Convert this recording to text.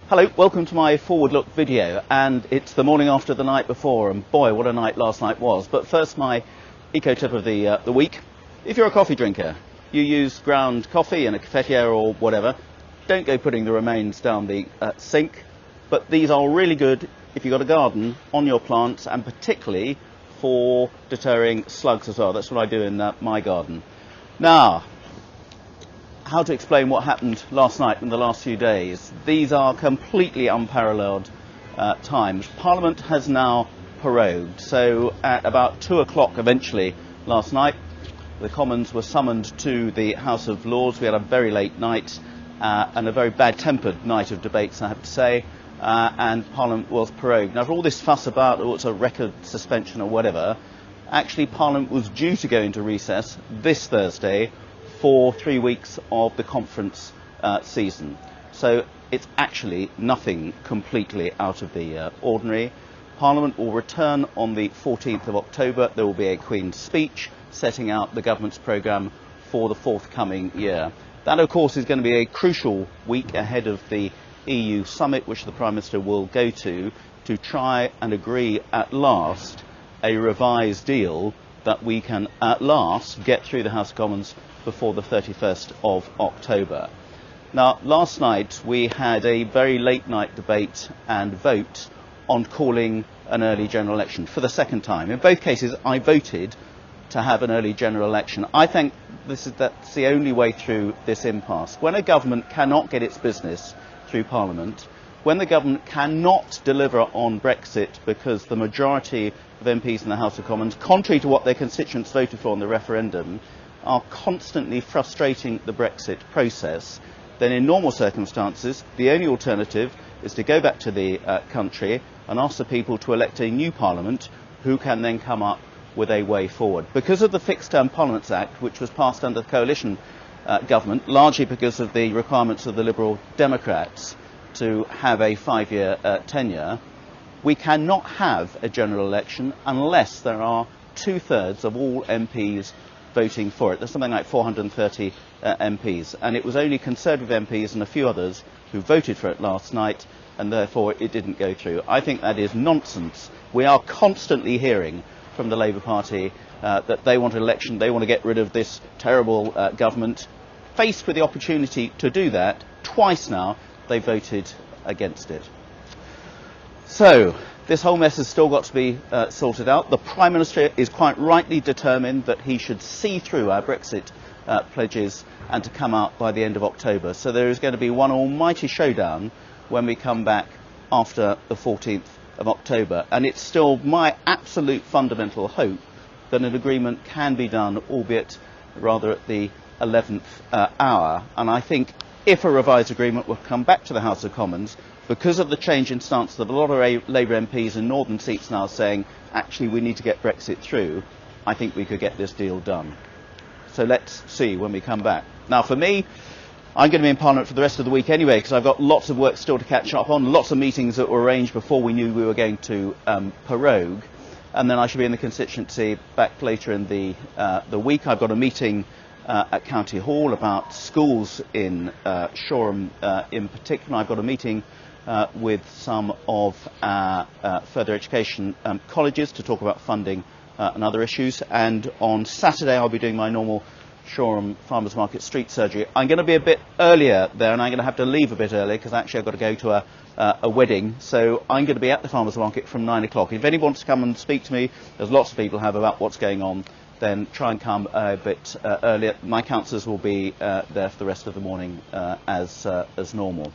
Hello, welcome to my forward look video, and it's the morning after the night before, and boy what a night last night was. But first, my eco tip of the week. If you're a coffee drinker, you use ground coffee in a cafetiere or whatever, don't go putting the remains down the sink, but these are really good if you've got a garden on your plants, and particularly for deterring slugs as well. That's what I do in my garden. Now, how to explain what happened last night and the last few days. These are completely unparalleled times. Parliament has now prorogued, so at about 2 o'clock eventually last night, the Commons were summoned to the House of Lords. We had a very late night and a very bad-tempered night of debates, I have to say, and Parliament was prorogued. Now, for all this fuss about what's a record suspension or whatever, actually Parliament was due to go into recess this Thursday for 3 weeks of the conference season. So it's actually nothing completely out of the ordinary. Parliament will return on the 14th of October. There will be a Queen's speech setting out the government's programme for the forthcoming year. That, of course, is going to be a crucial week ahead of the EU summit, which the Prime Minister will go to try and agree at last a revised deal that we can at last get through the House of Commons before the 31st of October. Now, last night we had a very late night debate and vote on calling an early general election for the second time. In both cases, I voted to have an early general election. I think that's the only way through this impasse. When a government cannot get its business through Parliament, when the government cannot deliver on Brexit because the majority of MPs in the House of Commons, contrary to what their constituents voted for in the referendum, are constantly frustrating the Brexit process, then in normal circumstances the only alternative is to go back to the country and ask the people to elect a new Parliament who can then come up with a way forward. Because of the Fixed Term Parliaments Act, which was passed under the coalition government, largely because of the requirements of the Liberal Democrats to have a 5-year tenure, we cannot have a general election unless there are 2/3 of all MPs voting for it. There's something like 430 MPs, and it was only Conservative MPs and a few others who voted for it last night, and therefore it didn't go through. I think that is nonsense. We are constantly hearing from the Labour Party that they want an election, they want to get rid of this terrible government. Faced with the opportunity to do that, twice now they voted against it. So this whole mess has still got to be sorted out. The Prime Minister is quite rightly determined that he should see through our Brexit pledges and to come out by the end of October. So there is going to be one almighty showdown when we come back after the 14th of October. And it's still my absolute fundamental hope that an agreement can be done, albeit rather at the 11th hour. And I think if a revised agreement will come back to the House of Commons, because of the change in stance of a lot of Labour MPs in northern seats now saying, actually, we need to get Brexit through, I think we could get this deal done. So let's see when we come back. Now, for me, I'm going to be in Parliament for the rest of the week anyway, because I've got lots of work still to catch up on, lots of meetings that were arranged before we knew we were going to prorogue, and then I should be in the constituency back later in the week. I've got a meeting at County Hall about schools in Shoreham in particular. I've got a meeting with some of our further education colleges to talk about funding and other issues. And on Saturday I'll be doing my normal Shoreham Farmers Market street surgery. I'm going to be a bit earlier there, and I'm going to have to leave a bit early because actually I've got to go to a wedding. So I'm going to be at the Farmers Market from 9 o'clock. If anyone wants to come and speak to me, as lots of people have, about what's going on, then try and come a bit earlier. My counsellors will be there for the rest of the morning as normal.